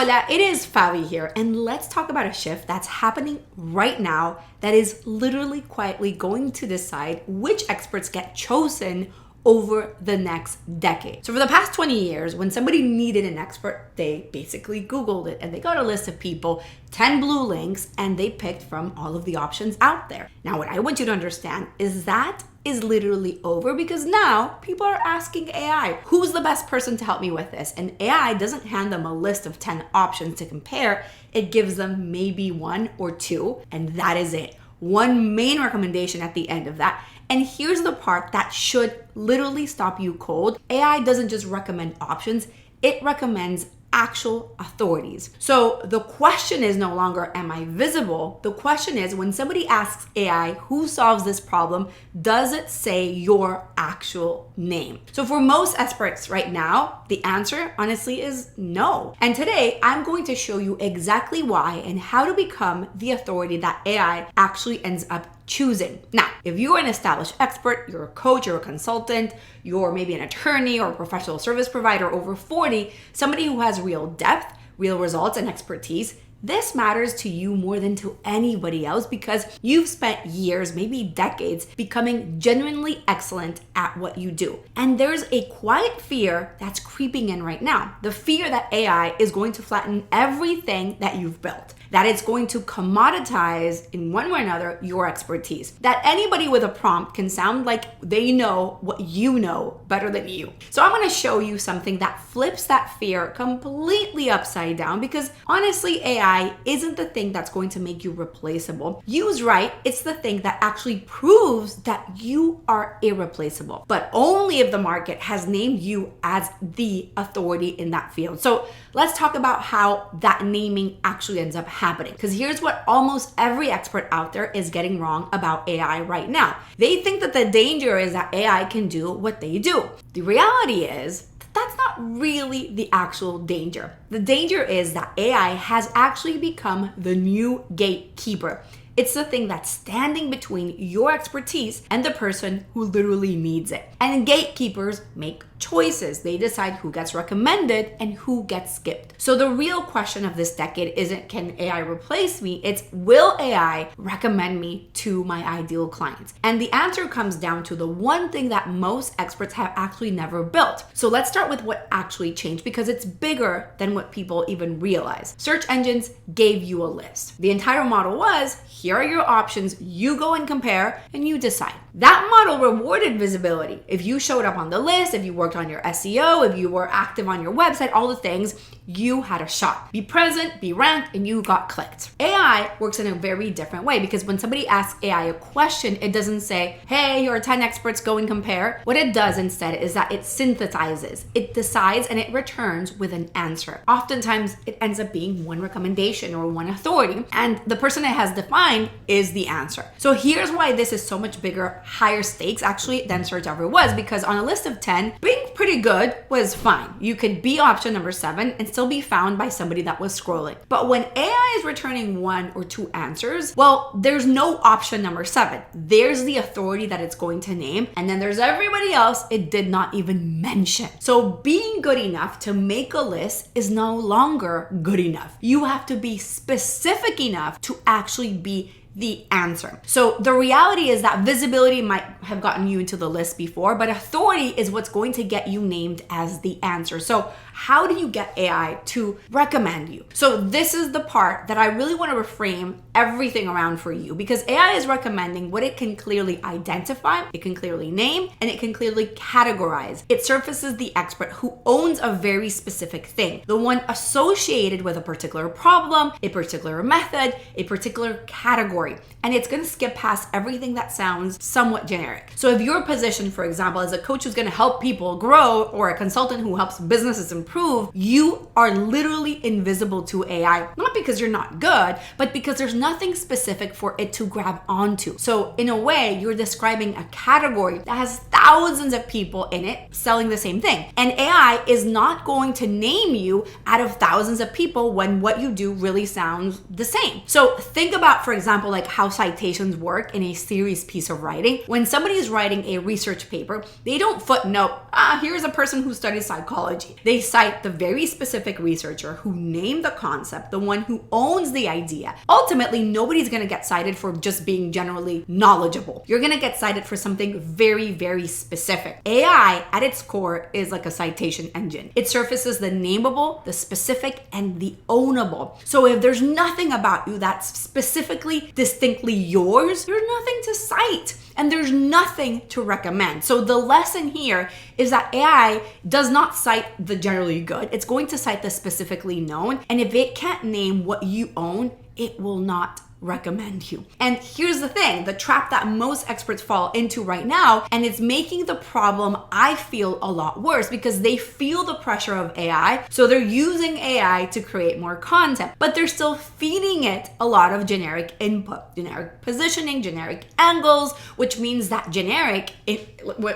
Hola, it is Fabi here, and let's talk about a shift that's happening right now that is literally quietly going to decide which experts get chosen over the next decade. So for the past 20 years, when somebody needed an expert, they basically Googled it and they got a list of people, 10 blue links, and they picked from all of the options out there. Now, what I want you to understand is that is literally over because now people are asking AI, who's the best person to help me with this? And AI doesn't hand them a list of 10 options to compare. It gives them maybe one or two, and that is it. One main recommendation at the end of that. And here's the part that should literally stop you cold. AI doesn't just recommend options, it recommends actual authorities. So the question is no longer, am I visible? The question is, when somebody asks AI who solves this problem, does it say your actual name? So for most experts right now, the answer honestly is no. And today I'm going to show you exactly why and how to become the authority that AI actually ends up choosing. Now, if you're an established expert, you're a coach, you're a consultant, you're maybe an attorney or a professional service provider over 40, somebody who has real depth, real results, and expertise, this matters to you more than to anybody else because you've spent years, maybe decades, becoming genuinely excellent at what you do. And there's a quiet fear that's creeping in right now. The fear that AI is going to flatten everything that you've built, that it's going to commoditize in one way or another your expertise, that anybody with a prompt can sound like they know what you know better than you. So I'm going to show you something that flips that fear completely upside down because honestly, AI isn't the thing that's going to make you replaceable. Used right, it's the thing that actually proves that you are irreplaceable, but only if the market has named you as the authority in that field. So let's talk about how that naming actually ends up happening. Because here's what almost every expert out there is getting wrong about AI right now. They think that the danger is that AI can do what they do. The reality is, that's not really the actual danger. The danger is that AI has actually become the new gatekeeper. It's the thing that's standing between your expertise and the person who literally needs it. And gatekeepers make choices. They decide who gets recommended and who gets skipped. So the real question of this decade isn't, can AI replace me? It's, will AI recommend me to my ideal clients? And the answer comes down to the one thing that most experts have actually never built. So let's start with what actually changed because it's bigger than what people even realize. Search engines gave you a list. The entire model was, here are your options, you go and compare, and you decide. That model rewarded visibility. If you showed up on the list, if you worked on your SEO, if you were active on your website, all the things, you had a shot. Be present, be ranked, and you got clicked. AI works in a very different way because when somebody asks AI a question, it doesn't say, hey, here are 10 experts, go and compare. What it does instead is that it synthesizes, it decides, and it returns with an answer. Oftentimes, it ends up being one recommendation or one authority, and the person it has defined is the answer. So here's why this is so much bigger, higher stakes actually than search ever was, because on a list of 10, being pretty good was fine. You could be option number 7 and still be found by somebody that was scrolling. But when AI is returning 1 or 2 answers, well, there's no option number 7. There's the authority that it's going to name, and then there's everybody else it did not even mention. So being good enough to make a list is no longer good enough. You have to be specific enough to actually be the answer. So the reality is that visibility might have gotten you into the list before, but authority is what's going to get you named as the answer. So how do you get AI to recommend you? So this is the part that I really want to reframe everything around for you, because AI is recommending what it can clearly identify, it can clearly name, and it can clearly categorize. It surfaces the expert who owns a very specific thing, the one associated with a particular problem, a particular method, a particular category. And it's going to skip past everything that sounds somewhat generic. So if your position, for example, as a coach who's going to help people grow or a consultant who helps businesses improve, you are literally invisible to AI, not because you're not good, but because there's nothing specific for it to grab onto. So in a way, you're describing a category that has thousands of people in it selling the same thing. And AI is not going to name you out of thousands of people when what you do really sounds the same. So think about, for example, like how citations work in a series piece of writing. When somebody is writing a research paper, they don't footnote, here's a person who studies psychology. They cite cite the very specific researcher who named the concept, the one who owns the idea. Ultimately, nobody's going to get cited for just being generally knowledgeable. You're going to get cited for something very, very specific. AI at its core is like a citation engine. It surfaces the nameable, the specific, and the ownable. So if there's nothing about you that's specifically, distinctly yours, there's nothing to cite and there's nothing to recommend. So the lesson here is that AI does not cite the generally good. It's going to cite the specifically known. And if it can't name what you own, it will not recommend you. And here's the thing, the trap that most experts fall into right now, and it's making the problem, I feel, a lot worse because they feel the pressure of AI. So they're using AI to create more content, but they're still feeding it a lot of generic input, generic positioning, generic angles, which means that generic,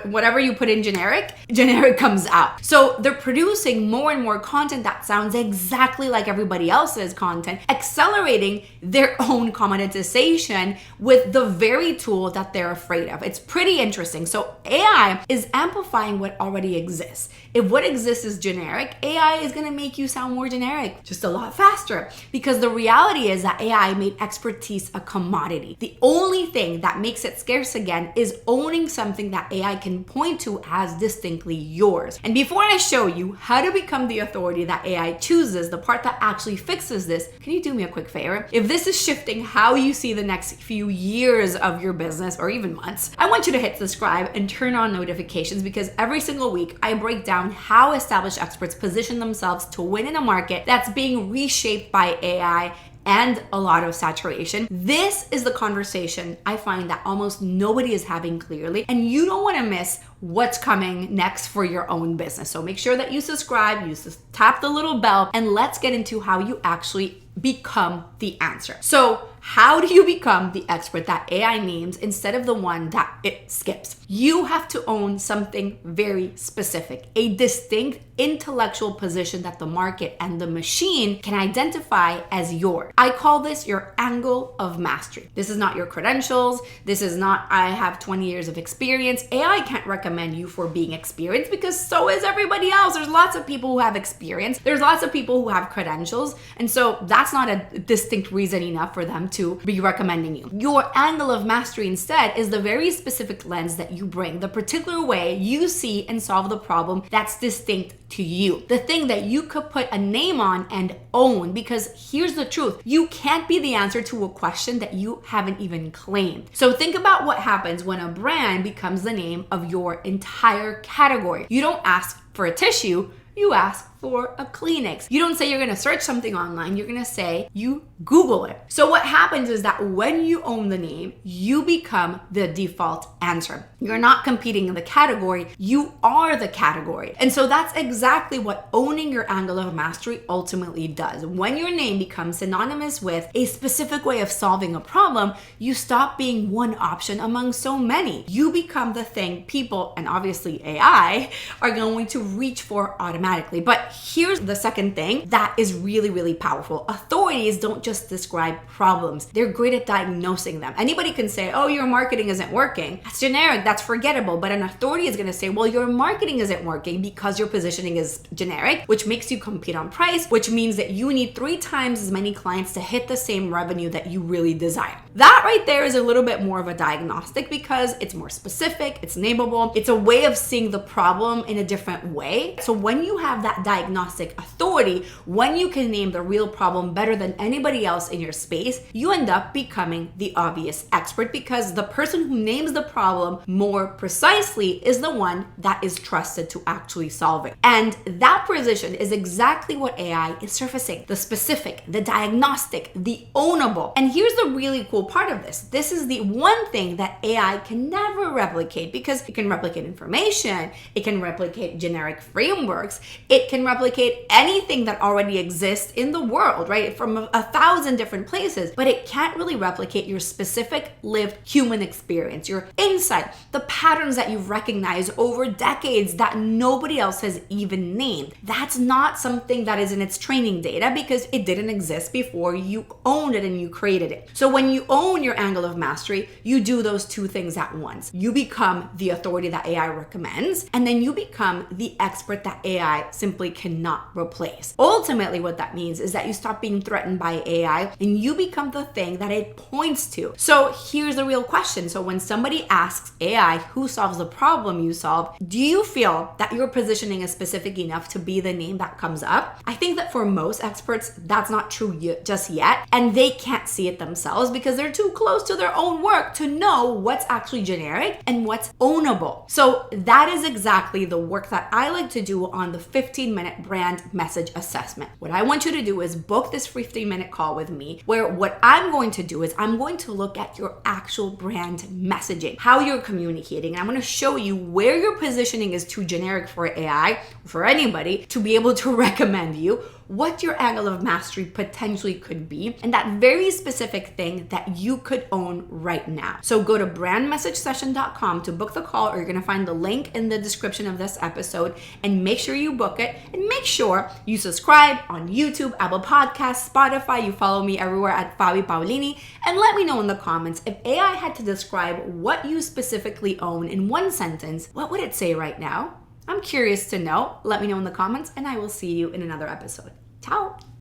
whatever you put in generic comes out. So they're producing more and more content that sounds exactly like everybody else's content, accelerating their own commoditization with the very tool that they're afraid of. It's pretty interesting. So AI is amplifying what already exists. If what exists is generic, AI is going to make you sound more generic, just a lot faster, because the reality is that AI made expertise a commodity. The only thing that makes it scarce again is owning something that AI can point to as distinctly yours. And before I show you how to become the authority that AI chooses, the part that actually fixes this, can you do me a quick favor? If this is shifting how you see the next few years of your business or even months, I want you to hit subscribe and turn on notifications, because every single week I break down how established experts position themselves to win in a market that's being reshaped by AI and a lot of saturation. This is the conversation I find that almost nobody is having clearly, and you don't want to miss what's coming next for your own business. So make sure that you subscribe, tap the little bell, and let's get into how you actually become the answer. So how do you become the expert that AI names instead of the one that it skips? You have to own something very specific, a distinct intellectual position that the market and the machine can identify as yours. I call this your angle of mastery. This is not your credentials. This is not, I have 20 years of experience. AI can't recommend you for being experienced because so is everybody else. There's lots of people who have experience. There's lots of people who have credentials. And so that's not a distinct reason enough for them to be recommending you. Your angle of mastery instead is the very specific lens that you bring, the particular way you see and solve the problem that's distinct to you, the thing that you could put a name on and own. Because here's the truth, you can't be the answer to a question that you haven't even claimed. So think about what happens when a brand becomes the name of your entire category. You don't ask for a tissue, you ask for a Kleenex. You don't say you're gonna search something online, you're gonna say you Google it. So what happens is that when you own the name, you become the default answer. You're not competing in the category, you are the category. And so that's exactly what owning your angle of mastery ultimately does. When your name becomes synonymous with a specific way of solving a problem, you stop being one option among so many. You become the thing people, and obviously AI, are going to reach for automatically. But here's the second thing that is really, really powerful. Authorities don't just describe problems. They're great at diagnosing them. Anybody can say, oh, your marketing isn't working. That's generic, that's forgettable. But an authority is gonna say, well, your marketing isn't working because your positioning is generic, which makes you compete on price, which means that you need 3 times as many clients to hit the same revenue that you really desire. That right there is a little bit more of a diagnostic because it's more specific, it's nameable, it's a way of seeing the problem in a different way. So when you have that diagnostic authority, when you can name the real problem better than anybody else in your space, you end up becoming the obvious expert, because the person who names the problem more precisely is the one that is trusted to actually solve it. And that position is exactly what AI is surfacing: the specific, the diagnostic, the ownable. And here's the really cool part of this. This is the one thing that AI can never replicate, because it can replicate information, it can replicate generic frameworks, it can replicate anything that already exists in the world, right? From from a thousand different places, but it can't really replicate your specific lived human experience, your insight, the patterns that you've recognized over decades that nobody else has even named. That's not something that is in its training data because it didn't exist before you owned it and you created it. So when you own your angle of mastery, you do those two things at once. You become the authority that AI recommends, and then you become the expert that AI simply cannot replace. Ultimately, what that means is that you stop being threatened by AI and you become the thing that it points to. So here's the real question. So when somebody asks AI who solves the problem you solve, do you feel that your positioning is specific enough to be the name that comes up? I think that for most experts, that's not true just yet, and they can't see it themselves because they're too close to their own work to know what's actually generic and what's ownable. So that is exactly the work that I like to do on the 15-minute brand message assessment. What I want you to do is book this 15-minute call with me where what I'm going to do is I'm going to look at your actual brand messaging, how you're communicating, and I'm going to show you where your positioning is too generic for AI, for anybody to be able to recommend you, what your angle of mastery potentially could be, and that very specific thing that you could own right now. So go to brandmessagesession.com to book the call, or you're gonna find the link in the description of this episode, and make sure you book it, and make sure you subscribe on YouTube, Apple Podcasts, Spotify. You follow me everywhere at Fabi Paolini, and let me know in the comments if AI had to describe what you specifically own in one sentence, what would it say right now? I'm curious to know. Let me know in the comments, and I will see you in another episode.